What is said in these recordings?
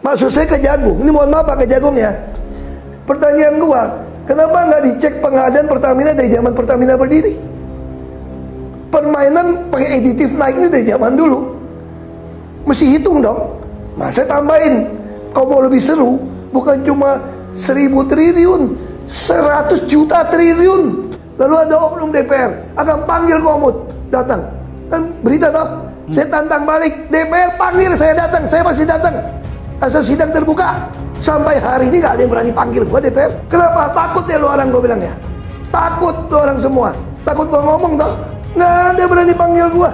Maksud saya ke Jagung. Ini mohon maaf Pak, ke Jagung ya. Pertanyaan gua, kenapa nggak dicek pengadaan Pertamina dari zaman Pertamina berdiri? Permainan pakai aditif naiknya dari zaman dulu. Mesti hitung dong. Nah saya tambahin, kalau mau lebih seru, bukan cuma 1.000 triliun, 100 juta triliun. Lalu ada oknum DPR akan panggil Komut datang. Kan berita toh? Saya tantang balik, DPR panggil saya datang, saya pasti datang. Asal sidang terbuka. Sampai hari ini gak ada yang berani panggil gua DPR. Kenapa? Takut ya lu orang, gua bilang ya. Takut lu orang semua. Takut gua ngomong toh. Nggak ada berani panggil gua.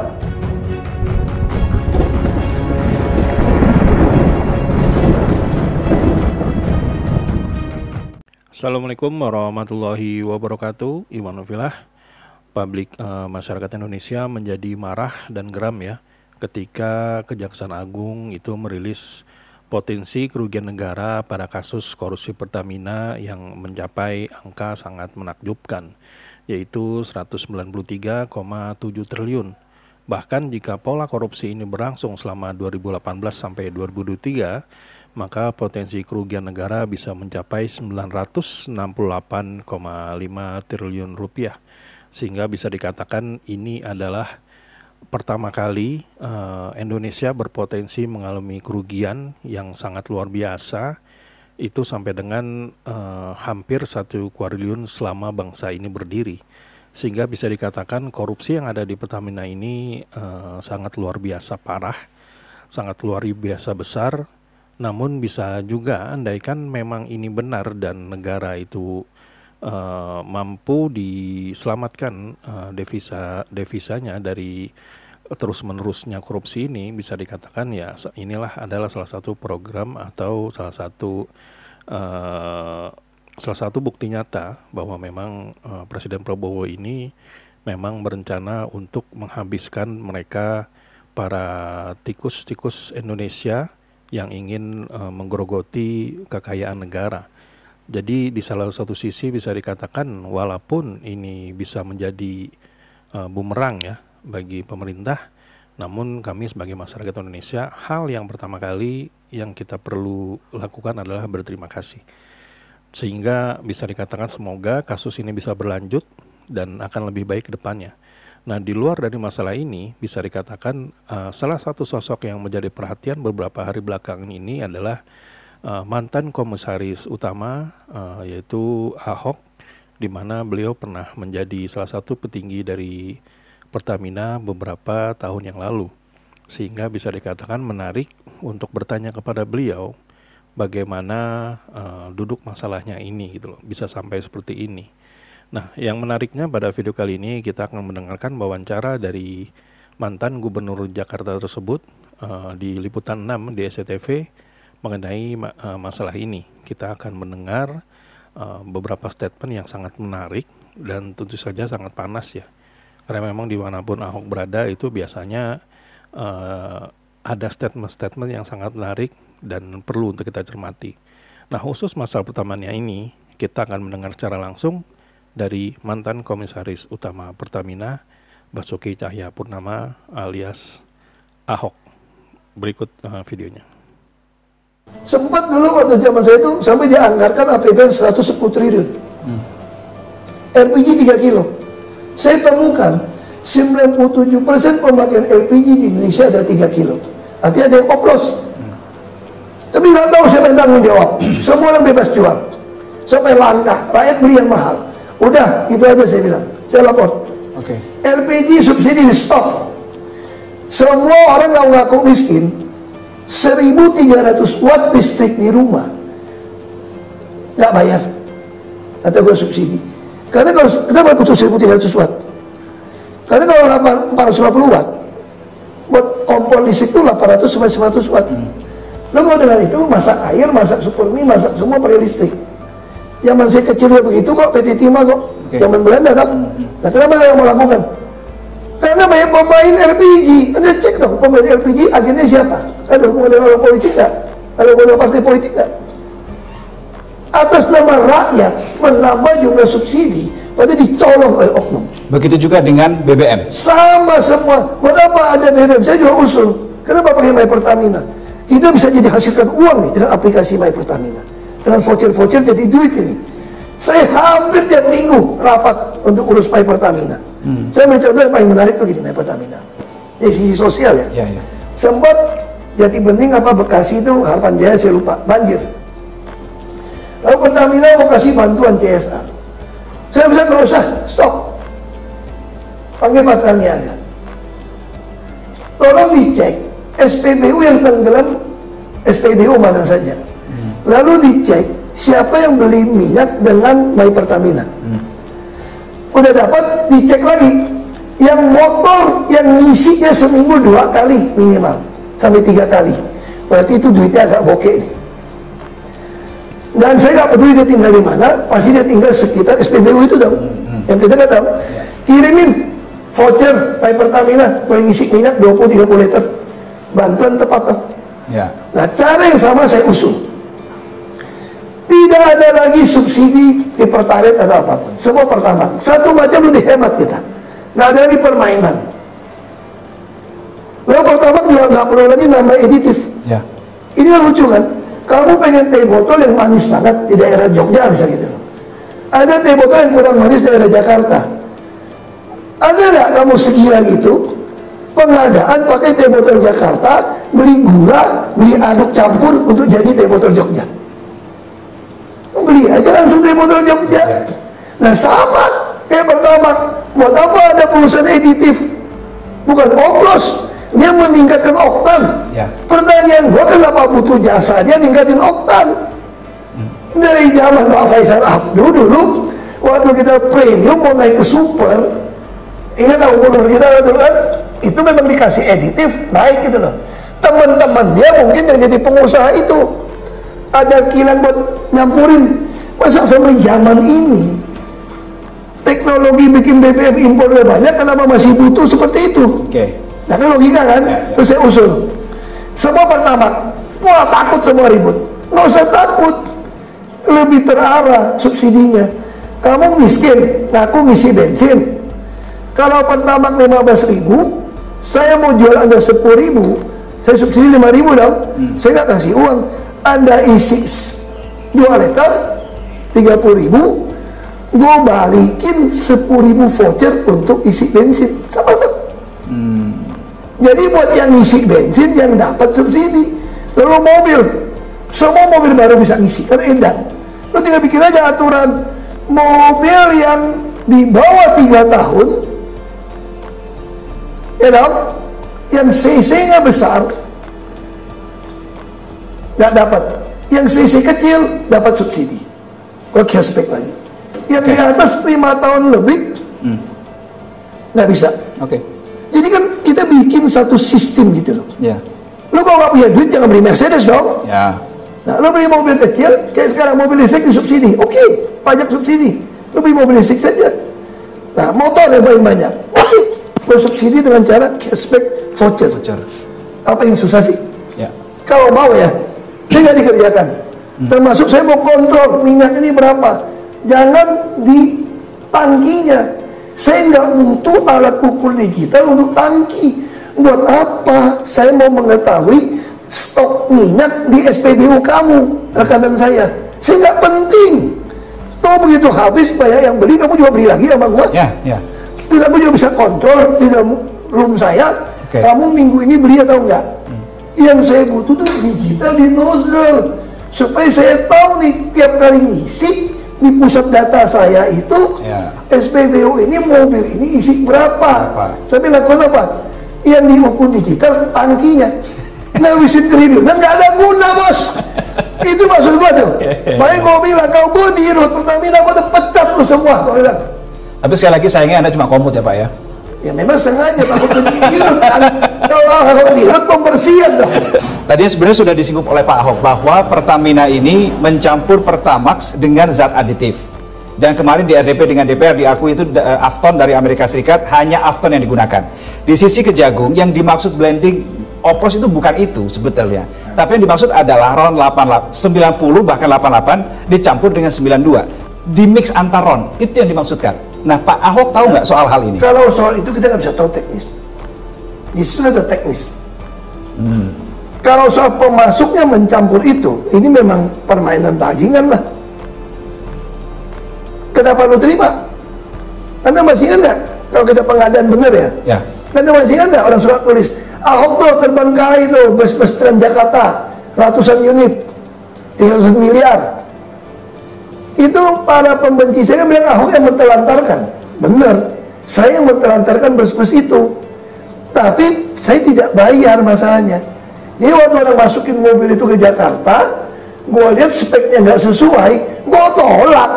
Assalamualaikum warahmatullahi wabarakatuh. Imanufilah, publik masyarakat Indonesia menjadi marah dan geram ya ketika Kejaksaan Agung itu merilis potensi kerugian negara pada kasus korupsi Pertamina yang mencapai angka sangat menakjubkan, yaitu 193,7 triliun. Bahkan jika pola korupsi ini berlangsung selama 2018 sampai 2023, maka potensi kerugian negara bisa mencapai 968,5 triliun rupiah. Sehingga bisa dikatakan ini adalah pertama kali Indonesia berpotensi mengalami kerugian yang sangat luar biasa, itu sampai dengan hampir 1 kuadriliun selama bangsa ini berdiri. Sehingga bisa dikatakan korupsi yang ada di Pertamina ini sangat luar biasa parah, sangat luar biasa besar. Namun bisa juga andaikan memang ini benar dan negara itu mampu diselamatkan devisanya dari terus-menerusnya korupsi ini, bisa dikatakan ya inilah adalah salah satu program atau salah satu bukti nyata bahwa memang Presiden Prabowo ini memang berencana untuk menghabiskan mereka para tikus-tikus Indonesia yang ingin menggerogoti kekayaan negara. Jadi di salah satu sisi bisa dikatakan walaupun ini bisa menjadi bumerang ya bagi pemerintah, namun kami sebagai masyarakat Indonesia, hal yang pertama kali yang kita perlu lakukan adalah berterima kasih. Sehingga bisa dikatakan semoga kasus ini bisa berlanjut dan akan lebih baik ke depannya. Nah, di luar dari masalah ini bisa dikatakan salah satu sosok yang menjadi perhatian beberapa hari belakangan ini adalah mantan komisaris utama yaitu Ahok, di mana beliau pernah menjadi salah satu petinggi dari Pertamina beberapa tahun yang lalu, sehingga bisa dikatakan menarik untuk bertanya kepada beliau bagaimana duduk masalahnya ini gitu loh, bisa sampai seperti ini. Nah, yang menariknya pada video kali ini kita akan mendengarkan wawancara dari mantan gubernur Jakarta tersebut di Liputan 6 di SCTV mengenai masalah ini. Kita akan mendengar beberapa statement yang sangat menarik dan tentu saja sangat panas ya. Karena memang dimanapun Ahok berada itu biasanya ada statement-statement yang sangat menarik dan perlu untuk kita cermati. Nah, khusus masalah pertamanya ini kita akan mendengar secara langsung dari mantan komisaris utama Pertamina, Basuki Cahayapurnama alias Ahok. Berikut videonya. Sempat dulu waktu zaman saya itu sampai dianggarkan APBN 110 triliun. LPG 3 kilo. Saya temukan 97% pemakaian LPG di Indonesia ada 3 kilo. Artinya ada yang oplos. Tapi nggak tahu siapa yang tanggung jawab. Semua orang bebas jual. Sampai langka, rakyat beli yang mahal. Udah, itu aja saya bilang. Saya lapor. LPG subsidi di stop. Semua orang nggak ngaku miskin. 1.300 watt listrik di rumah nggak bayar atau gue subsidi. Karena kalau kenapa butuh 1.300 watt? Karena kalau 450 watt buat kompor listrik itu 800 sampai 100 watt. Lo kalau dengan itu masak air, masak super mie, masak semua pakai listrik. Zaman saya kecilnya begitu kok, PT Timah kok. Zaman Belanda kan. Nah, kenapa saya mau lakukan? Karena banyak pemain LPG. Anda cek dong pemain LPG agennya siapa? Ada hubungan dengan orang politik nggak? Ada hubungan dengan partai politik nggak? Atas nama rakyat menambah jumlah subsidi, padahal dicolong oleh oknum. Begitu juga dengan BBM. Sama semua. Buat apa ada BBM? Saya juga usul. Kenapa pakai My Pertamina? Kita bisa jadi hasilkan uang nih dengan aplikasi My Pertamina. Dengan voucher-voucher jadi duit ini. Saya hampir tiap minggu rapat untuk urus My Pertamina. Saya ambil contoh yang paling menarik tuh gini, My Pertamina. Dari sisi sosial ya. Sempat Jati Bening apa Bekasi itu, Harapan Jaya saya lupa, banjir. Lalu Pertamina mau kasih bantuan CSA. Saya bilang nggak usah, stop. Panggil Patra Niaga. Tolong dicek SPBU yang tenggelam, SPBU mana saja. Lalu dicek siapa yang beli minyak dengan My Pertamina. Udah dapat, dicek lagi. Yang motor yang ngisinya seminggu 2 kali minimal, sampai 3 kali. Berarti itu duitnya agak bokeh nih. Dan saya nggak peduli dia tinggal di mana, pasti dia tinggal sekitar SPBU itu dong. Yang kita nggak tahu, kirimin voucher My Pertamina boleh ngisi minyak 20-30 liter, bantuan tepat tuh. Nah cara yang sama saya usul. Tidak ada lagi subsidi di Pertalite atau apapun, semua pertama satu macam lebih hemat kita. Nggak ada lagi permainan. Lalu pertama juga nggak perlu lagi nambah editif. Ini yang lucu kan? Kamu pengen teh botol yang manis banget di daerah Jogja bisa gitu loh. Ada teh botol yang kurang manis di daerah Jakarta. Ada nggak kamu segila gitu? Pengadaan pakai teh botol Jakarta, beli gula, beli aduk campur untuk jadi teh botol Jogja. Beli aja langsung teh botol Jogja. Nah sama kayak pertama, buat apa ada perusahaan editif? Bukan oplos, dia meningkatkan oktan. Pertanyaan gua, kenapa butuh jasa dia ningkatin oktan? Dari zaman Pak Faisal Abdul dulu, waktu kita premium mau naik ke super, ingat nggak umur kita dulu kan? Itu memang dikasih editif, naik gitu loh. Teman-teman dia mungkin yang jadi pengusaha itu ada kilang buat nyampurin. Masa sampai zaman ini teknologi bikin BBM impornya banyak, kenapa masih butuh seperti itu? Nah kan logika kan? Terus saya usul semua pertama, wah takut semua ribut. Nggak usah takut, lebih terarah subsidinya. Kamu miskin, ngaku ngisi bensin. Kalau Pertamax 15.000, saya mau jual Anda 10.000, saya subsidi 5.000 dong. Saya nggak kasih uang. Anda isi 2 liter 30.000, gue balikin 10.000 voucher untuk isi bensin. Sama tuh. Jadi buat yang ngisi bensin yang dapat subsidi. Lalu mobil, semua mobil baru bisa ngisi, kan edan. Lo tinggal bikin aja aturan, mobil yang di bawah 3 tahun, ya dong, yang CC-nya besar nggak dapat, yang CC kecil dapat subsidi. Oke, cashback lagi. Yang di atas 5 tahun lebih nggak bisa. Jadi kan kita bikin satu sistem gitu loh. Lo kalau nggak punya duit jangan beli Mercedes dong. Nah, lo beli mobil kecil, kayak sekarang mobil listrik disubsidi. Oke, pajak subsidi. Lo beli mobil listrik saja. Nah, motor yang paling banyak. Oke, lo subsidi dengan cara cashback voucher. Apa yang susah sih? Kalau mau ya, tinggal dikerjakan. Termasuk saya mau kontrol minyak ini berapa. Jangan di tangkinya. Saya nggak butuh alat ukur digital untuk tangki. Buat apa? Saya mau mengetahui stok minyak di SPBU kamu, rekanan saya. Saya nggak penting. Toh begitu habis, bayar yang beli, kamu juga beli lagi sama gua. Terus aku juga bisa kontrol di dalam room saya. Kamu minggu ini beli atau enggak? Yang saya butuh tuh digital di nozzle, supaya saya tahu nih tiap kali ngisi di pusat data saya itu SPBU ini mobil ini isi berapa. Tapi lakukan apa? Yang diukur digital tangkinya. Ngabisin triliunan nggak ada guna bos. Itu maksud gua tuh. Baik gua bilang kau gua dirut Pertamina gua udah pecat tuh semua. Gua bilang. Tapi sekali lagi sayangnya Anda cuma komut ya Pak ya. Ya memang sengaja Pak untuk dirut kan. Kalau Ahok dirut pembersihan dong. Tadinya sebenarnya sudah disinggung oleh Pak Ahok bahwa Pertamina ini mencampur Pertamax dengan zat aditif. Dan kemarin di RDP dengan DPR diakui itu afton dari Amerika Serikat, hanya afton yang digunakan. Di sisi Kejagung yang dimaksud blending oplos itu bukan itu sebetulnya. Tapi yang dimaksud adalah RON 90 bahkan 88 dicampur dengan 92. Di mix antar RON, itu yang dimaksudkan. Nah Pak Ahok tahu nggak soal hal ini? Kalau soal itu kita nggak bisa tahu teknis. Di situ ada teknis. Kalau soal pemasuknya mencampur itu, ini memang permainan bajingan lah. Kenapa lu terima? Anda masih ingat nggak? Kalau kita pengadaan bener ya? Ya. Anda masih ingat nggak orang surat tulis? Ahok tuh terbang kali itu bus-bus Transjakarta, ratusan unit, 300 miliar. Itu para pembenci saya bilang Ahok yang mentelantarkan. Bener, saya yang mentelantarkan bus-bus itu. Tapi saya tidak bayar masalahnya. Jadi waktu orang masukin mobil itu ke Jakarta, gue lihat speknya nggak sesuai, gue tolak.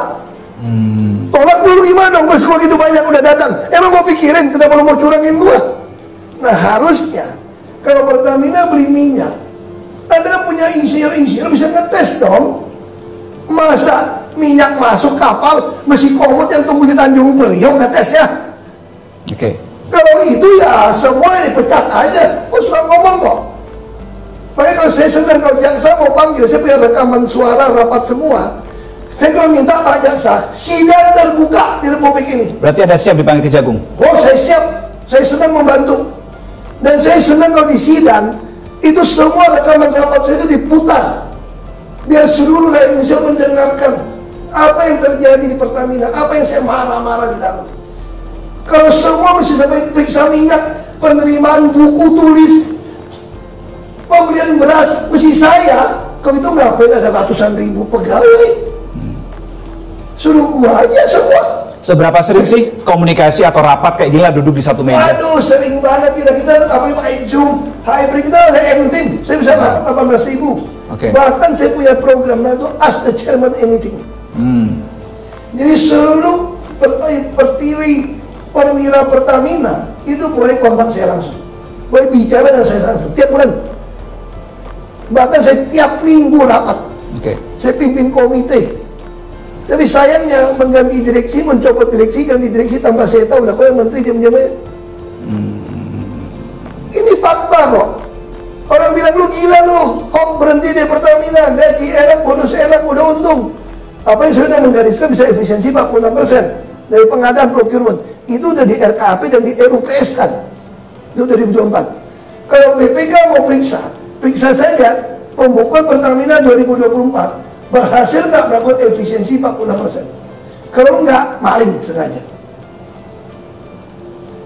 Tolak dulu gimana dong, bus gue gitu banyak udah datang. Emang gue pikirin kenapa lu mau curangin gue? Nah harusnya kalau Pertamina beli minyak, Anda kan punya insinyur bisa ngetes dong. Masa minyak masuk kapal mesti komut yang tunggu di Tanjung Priok ngetesnya? Oke. Kalau itu ya semua dipecat aja. Kok suka ngomong kok? Makanya kalau saya senang kalau jaksa mau panggil, saya punya rekaman suara rapat semua. Saya cuma minta Pak Jaksa, sidang terbuka di Republik ini. Berarti Anda siap dipanggil ke Jagung? Oh saya siap, saya senang membantu. Dan saya senang kalau di sidang, itu semua rekaman rapat saya itu diputar. Biar seluruh rakyat Indonesia mendengarkan apa yang terjadi di Pertamina, apa yang saya marah-marah di dalam. Kalau semua mesti sampai periksa minyak, penerimaan buku tulis, pembelian beras, mesti saya. Kalau itu ngapain ada ratusan ribu pegawai? Suruh gua aja semua. Seberapa sering sih komunikasi atau rapat kayak gila duduk di satu meja? Aduh, sering banget kita apa yang pakai Zoom, hybrid kita ada M-Team. Saya bisa dapat 18.000. Oke. Bahkan saya punya program namanya itu Ask the Chairman Anything. Jadi seluruh pertiwi perwira Pertamina itu boleh kontak saya langsung, boleh bicara dengan saya langsung tiap bulan. Bahkan saya tiap minggu rapat. Saya pimpin komite. Tapi sayangnya mengganti direksi, mencopot direksi, ganti direksi tanpa saya tahu. Lah kok yang menteri diam-diam aja. Ini fakta kok. Orang bilang lu gila lu, Hok berhenti di Pertamina, gaji enak, bonus enak, udah untung. Apa yang saya sudah menggariskan bisa efisiensi 46% dari pengadaan procurement. Itu udah di RKP dan di RUPS kan. Itu 2024. Kalau BPK mau periksa saja pembukuan Pertamina 2024. Berhasil nggak melakukan efisiensi 46%? Kalau enggak, maling sengaja.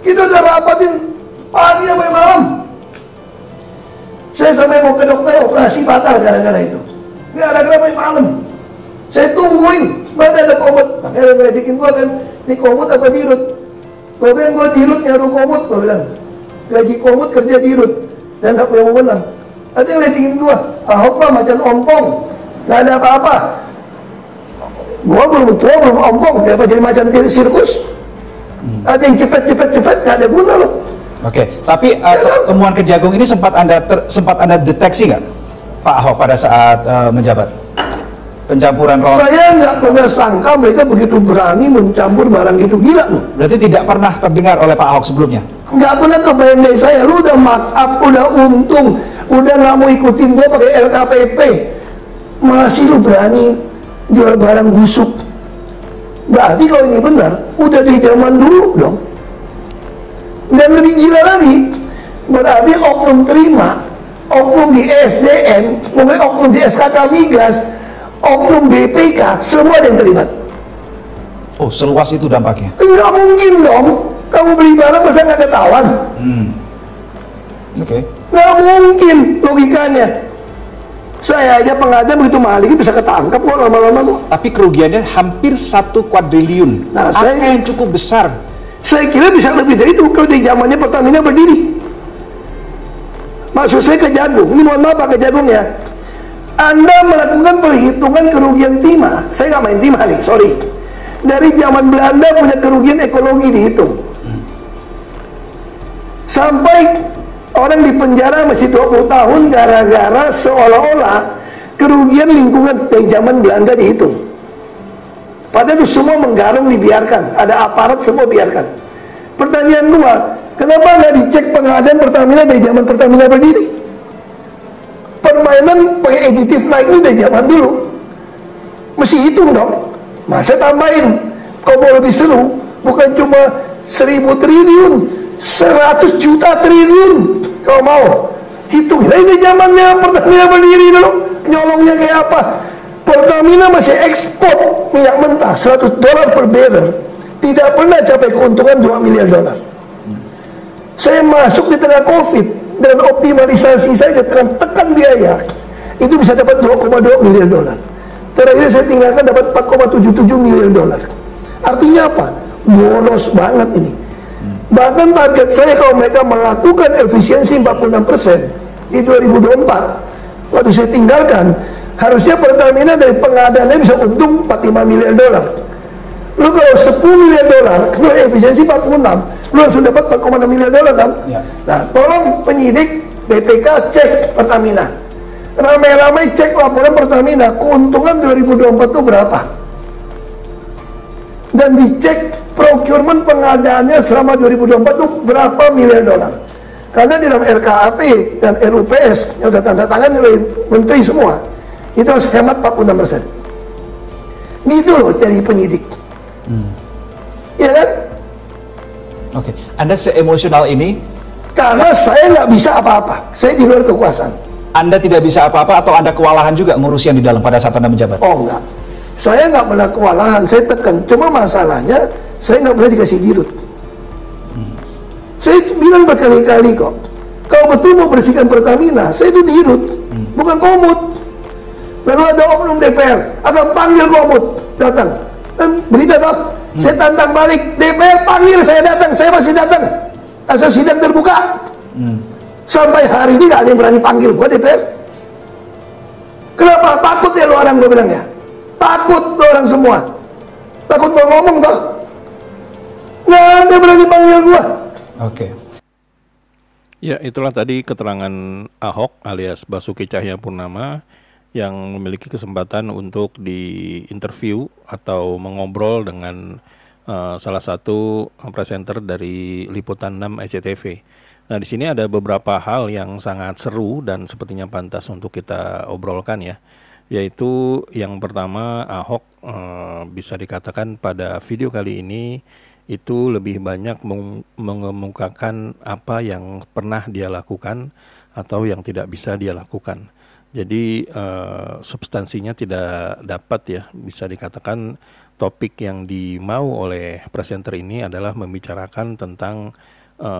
Kita udah rapatin pagi sampai malam. Saya sampai mau ke dokter operasi batal gara-gara itu. Gara-gara sampai malam. Saya tungguin, mana ada komut. Makanya ngeledekin gua kan, ini komut apa dirut? Gua bilang gua dirut nyaru komut, gua bilang. Gaji komut kerja dirut dan nggak punya wewenang. Ada yang ngeledekin gua, Ahok mah macam ompong. Nggak ada apa-apa. Gua belum tua, belum ompong. Dia jadi macam sirkus. Ada yang cepet, nggak ada guna loh. Oke, tapi temuan Kejagung ini sempat anda deteksi nggak, Pak Ahok pada saat menjabat? Pencampuran roh. Saya nggak pernah sangka mereka begitu berani mencampur barang gitu, gila loh. Berarti tidak pernah terdengar oleh Pak Ahok sebelumnya? Nggak pernah kebayang dari saya. Lu udah mark up, udah untung, udah nggak mau ikutin gua pakai LKPP. Masih lu berani jual barang busuk. Berarti kalau ini benar, udah di zaman dulu dong. Dan lebih gila lagi, berarti oknum terima, oknum di SDM, mungkin oknum di SKK Migas, oknum BPK, semua yang terlibat. Oh, seluas itu dampaknya? Nggak mungkin dong, kamu beli barang masa nggak ketahuan? Oke. Nggak mungkin logikanya. Saya aja pengadaan begitu mahal ini bisa ketangkap kok lama-lama kok. Tapi kerugiannya hampir 1 kuadriliun. Nah, angka yang cukup besar. Saya kira bisa lebih dari itu kalau di zamannya Pertamina berdiri. Maksud saya ke Jagung, ini mohon maaf Pak ke Jagung ya. Anda melakukan perhitungan kerugian timah. Saya nggak main timah nih, sorry. Dari zaman Belanda punya kerugian ekologi dihitung. Sampai orang di penjara masih 20 tahun gara-gara seolah-olah kerugian lingkungan dari zaman Belanda dihitung. Padahal itu semua menggarung dibiarkan, ada aparat semua biarkan. Pertanyaan gua, kenapa nggak dicek pengadaan Pertamina dari zaman Pertamina berdiri? Permainan pakai aditif naik ini dari zaman dulu. Mesti hitung dong. Nah saya tambahin, kalau mau lebih seru, bukan cuma 1.000 triliun, 100 juta triliun. Kalau mau, Hitung, ini zamannya Pertamina berdiri dulu, nyolongnya kayak apa? Pertamina masih ekspor minyak mentah $100 per barrel, tidak pernah capai keuntungan $2 miliar. Saya masuk di tengah COVID dengan optimalisasi saja, dengan tekan biaya, itu bisa dapat $2,2 miliar. Terakhir saya tinggalkan dapat $4,77 miliar. Artinya apa? Boros banget ini. Bahkan target saya kalau mereka melakukan efisiensi 46% di 2024, waktu saya tinggalkan, harusnya Pertamina dari pengadaannya bisa untung $45 miliar. Lu kalau $10 miliar, lu efisiensi 46, lu langsung dapat $4,6 miliar kan? Ya. Nah, tolong penyidik BPK cek Pertamina. Ramai-ramai cek laporan Pertamina, keuntungan 2024 itu berapa? Dan dicek procurement pengadaannya selama 2024 itu berapa miliar dolar. Karena di dalam RKAP dan RUPS yang sudah tanda tangan oleh menteri semua, itu harus hemat 46%. Gitu loh jadi penyidik. Iya kan? Oke, Anda se-emosional ini? Karena saya nggak bisa apa-apa, saya di luar kekuasaan. Anda tidak bisa apa-apa atau Anda kewalahan juga ngurus yang di dalam pada saat Anda menjabat? Oh enggak, saya nggak pernah kewalahan, saya tekan. Cuma masalahnya, saya nggak pernah dikasih dirut. Saya bilang berkali-kali kok, kalau betul mau bersihkan Pertamina, saya itu dirut, bukan komut. Lalu ada oknum DPR, akan panggil komut, datang. Dan berita toh, saya tantang balik, DPR panggil saya datang, saya masih datang. Asal sidang terbuka. Sampai hari ini gak ada yang berani panggil gua DPR. Kenapa? Takut ya lu orang, gua bilang ya. Takut lu orang semua. Takut gua ngomong toh. Nggak ada berani panggil gua. Oke. Ya, itulah tadi keterangan Ahok alias Basuki Cahayapurnama yang memiliki kesempatan untuk diinterview atau mengobrol dengan salah satu presenter dari Liputan 6 SCTV. Nah, di sini ada beberapa hal yang sangat seru dan sepertinya pantas untuk kita obrolkan ya. Yaitu yang pertama, Ahok bisa dikatakan pada video kali ini itu lebih banyak mengemukakan apa yang pernah dia lakukan atau yang tidak bisa dia lakukan. Jadi substansinya tidak dapat ya, bisa dikatakan topik yang dimau oleh presenter ini adalah membicarakan tentang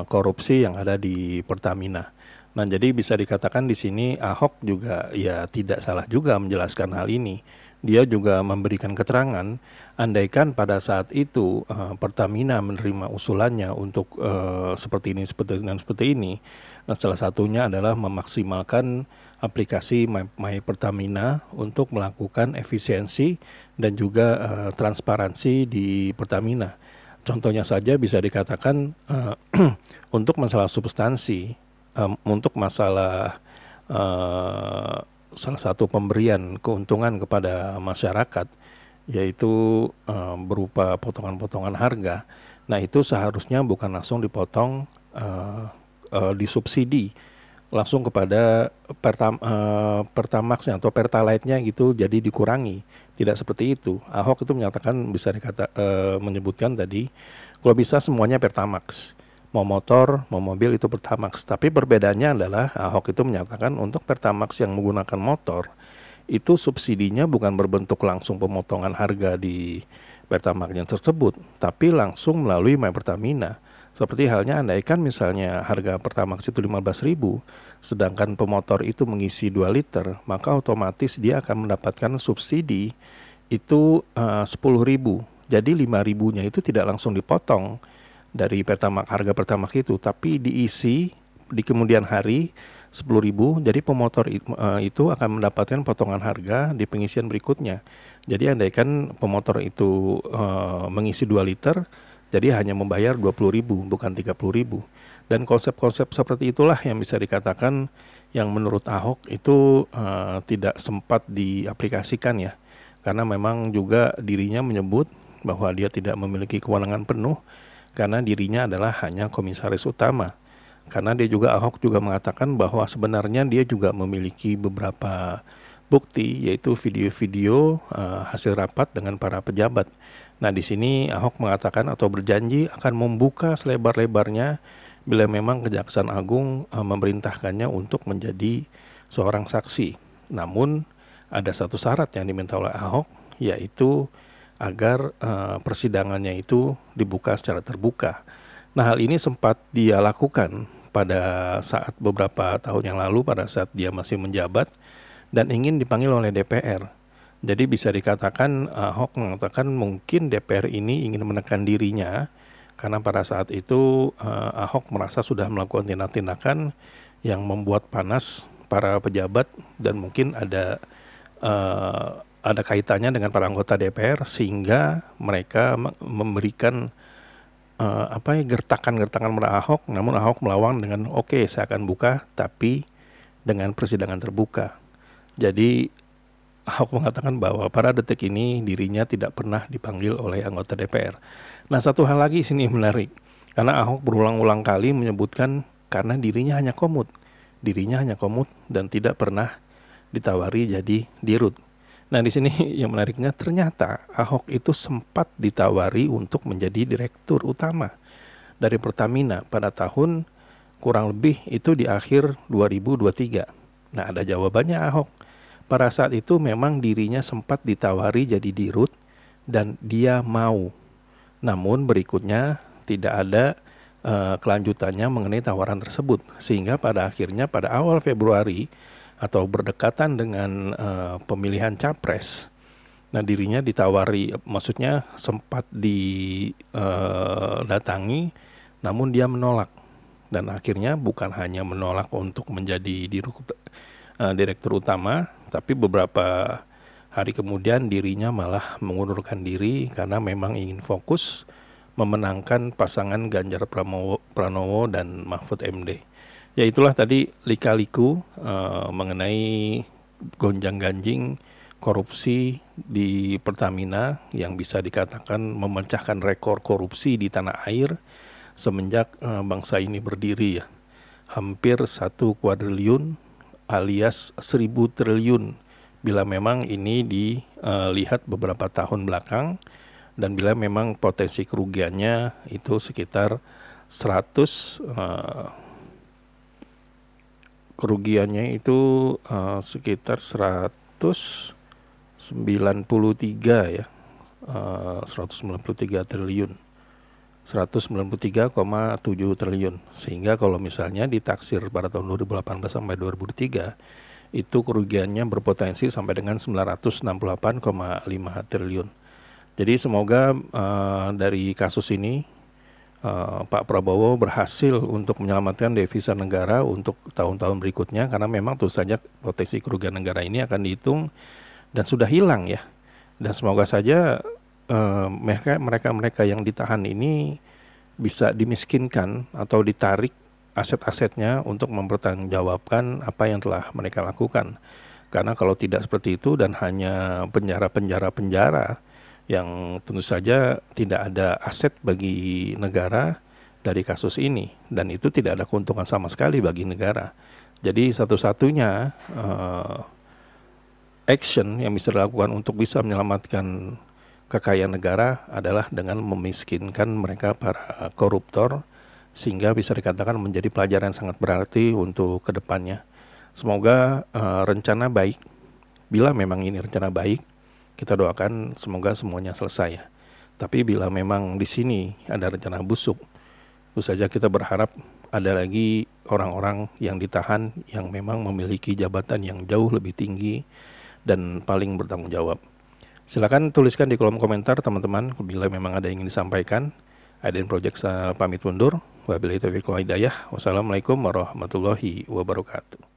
korupsi yang ada di Pertamina. Nah, jadi bisa dikatakan di sini Ahok juga ya tidak salah juga menjelaskan hal ini. Dia juga memberikan keterangan, andaikan pada saat itu Pertamina menerima usulannya untuk seperti ini, salah satunya adalah memaksimalkan aplikasi My Pertamina untuk melakukan efisiensi dan juga transparansi di Pertamina. Contohnya saja bisa dikatakan untuk masalah substansi, untuk masalah salah satu pemberian keuntungan kepada masyarakat, yaitu berupa potongan-potongan harga. Nah, itu seharusnya bukan langsung dipotong, disubsidi langsung kepada Pertamax-nya atau Pertalite-nya gitu, jadi dikurangi. Tidak seperti itu. Ahok itu menyatakan, bisa menyebutkan tadi, kalau bisa semuanya Pertamax. Mau motor, mau mobil itu Pertamax. Tapi perbedaannya adalah Ahok itu menyatakan untuk Pertamax yang menggunakan motor, itu subsidinya bukan berbentuk langsung pemotongan harga di Pertamax-nya tersebut, tapi langsung melalui My Pertamina. Seperti halnya andaikan misalnya harga Pertamax itu 15.000, sedangkan pemotor itu mengisi 2 liter, maka otomatis dia akan mendapatkan subsidi itu 10.000. Jadi 5.000-nya itu tidak langsung dipotong dari Pertamax, harga Pertamax itu, tapi diisi di kemudian hari 10.000. Jadi pemotor itu akan mendapatkan potongan harga di pengisian berikutnya. Jadi andaikan pemotor itu mengisi 2 liter, jadi hanya membayar 20.000 bukan 30.000. Dan konsep-konsep seperti itulah yang bisa dikatakan yang menurut Ahok itu tidak sempat diaplikasikan ya. Karena memang juga dirinya menyebut bahwa dia tidak memiliki kewenangan penuh karena dirinya adalah hanya komisaris utama. Karena dia juga, Ahok juga mengatakan bahwa sebenarnya dia juga memiliki beberapa bukti, yaitu video-video hasil rapat dengan para pejabat. Nah, di sini Ahok mengatakan atau berjanji akan membuka selebar-lebarnya bila memang Kejaksaan Agung memerintahkannya untuk menjadi seorang saksi. Namun ada satu syarat yang diminta oleh Ahok, yaitu agar persidangannya itu dibuka secara terbuka. Nah, hal ini sempat dia lakukan pada saat beberapa tahun yang lalu, pada saat dia masih menjabat dan ingin dipanggil oleh DPR. Jadi bisa dikatakan Ahok mengatakan mungkin DPR ini ingin menekan dirinya, karena pada saat itu Ahok merasa sudah melakukan tindakan yang membuat panas para pejabat dan mungkin ada kaitannya dengan para anggota DPR, sehingga mereka memberikan gertakan-gertakan pada Ahok. Namun Ahok melawan dengan oke, saya akan buka tapi dengan persidangan terbuka. Jadi Ahok mengatakan bahwa pada detik ini dirinya tidak pernah dipanggil oleh anggota DPR. Nah, satu hal lagi sini menarik, karena Ahok berulang-ulang kali menyebutkan karena dirinya hanya komut dan tidak pernah ditawari jadi dirut. Nah, di sini yang menariknya ternyata Ahok itu sempat ditawari untuk menjadi direktur utama dari Pertamina pada tahun kurang lebih itu di akhir 2023. Nah, ada jawabannya Ahok. Pada saat itu memang dirinya sempat ditawari jadi dirut dan dia mau. Namun berikutnya tidak ada kelanjutannya mengenai tawaran tersebut. Sehingga pada akhirnya pada awal Februari atau berdekatan dengan pemilihan capres, nah dirinya ditawari, maksudnya sempat didatangi, namun dia menolak. Dan akhirnya bukan hanya menolak untuk menjadi direktur utama, tapi beberapa hari kemudian dirinya malah mengundurkan diri karena memang ingin fokus memenangkan pasangan Ganjar Pranowo dan Mahfud MD. Ya, itulah tadi lika-liku mengenai gonjang-ganjing korupsi di Pertamina yang bisa dikatakan memecahkan rekor korupsi di tanah air semenjak bangsa ini berdiri ya. Hampir 1 kuadriliun alias 1.000 triliun bila memang ini dilihat beberapa tahun belakang, dan bila memang potensi kerugiannya itu sekitar 100 kerugiannya itu sekitar 193 ya, 193 triliun, 193,7 triliun. Sehingga kalau misalnya ditaksir pada tahun 2018 sampai 2023 itu kerugiannya berpotensi sampai dengan 968,5 triliun. Jadi semoga dari kasus ini Pak Prabowo berhasil untuk menyelamatkan devisa negara untuk tahun-tahun berikutnya, karena memang tentu saja potensi kerugian negara ini akan dihitung dan sudah hilang ya. Dan semoga saja mereka yang ditahan ini bisa dimiskinkan atau ditarik aset-asetnya untuk mempertanggungjawabkan apa yang telah mereka lakukan. Karena kalau tidak seperti itu dan hanya penjara yang tentu saja tidak ada aset bagi negara dari kasus ini, dan itu tidak ada keuntungan sama sekali bagi negara. Jadi satu-satunya action yang bisa dilakukan untuk bisa menyelamatkan kekayaan negara adalah dengan memiskinkan mereka para koruptor, sehingga bisa dikatakan menjadi pelajaran yang sangat berarti untuk kedepannya. Semoga rencana baik, bila memang ini rencana baik, kita doakan semoga semuanya selesai ya. Tapi bila memang di sini ada rencana busuk, tentu saja kita berharap ada lagi orang-orang yang ditahan yang memang memiliki jabatan yang jauh lebih tinggi dan paling bertanggung jawab. Silakan tuliskan di kolom komentar teman-teman bila memang ada yang ingin disampaikan. Aiden Project pamit mundur. Wabillahi taufiq wal hidayah. Wassalamualaikum warahmatullahi wabarakatuh.